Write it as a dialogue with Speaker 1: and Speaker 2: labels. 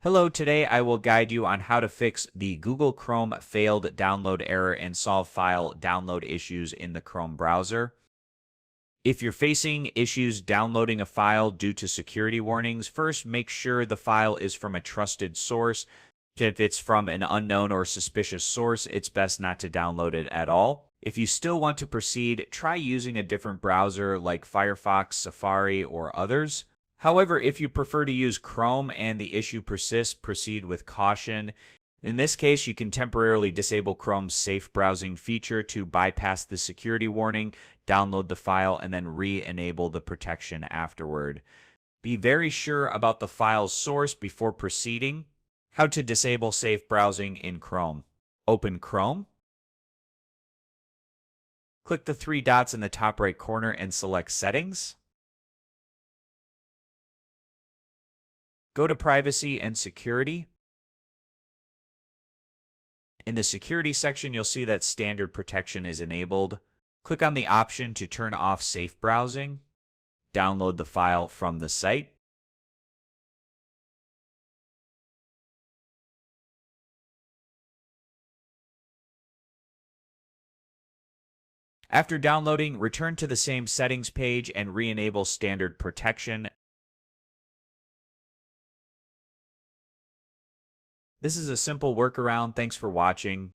Speaker 1: Hello, today I will guide you on how to fix the Google Chrome failed download error and solve file download issues in the Chrome browser. If you're facing issues downloading a file due to security warnings, first make sure the file is from a trusted source. If it's from an unknown or suspicious source, it's best not to download it at all. If you still want to proceed, try using a different browser like Firefox, Safari, or others. However, if you prefer to use Chrome and the issue persists, proceed with caution. In this case, you can temporarily disable Chrome's safe browsing feature to bypass the security warning, download the file, and then re-enable the protection afterward. Be very sure about the file's source before proceeding. How to disable safe browsing in Chrome. Open Chrome. Click the three dots in the top right corner and select Settings. Go to Privacy and Security. In the Security section, you'll see that Standard Protection is enabled. Click on the option to turn off safe browsing. Download the file from the site. After downloading, return to the same settings page and re-enable Standard Protection. This is a simple workaround. Thanks for watching.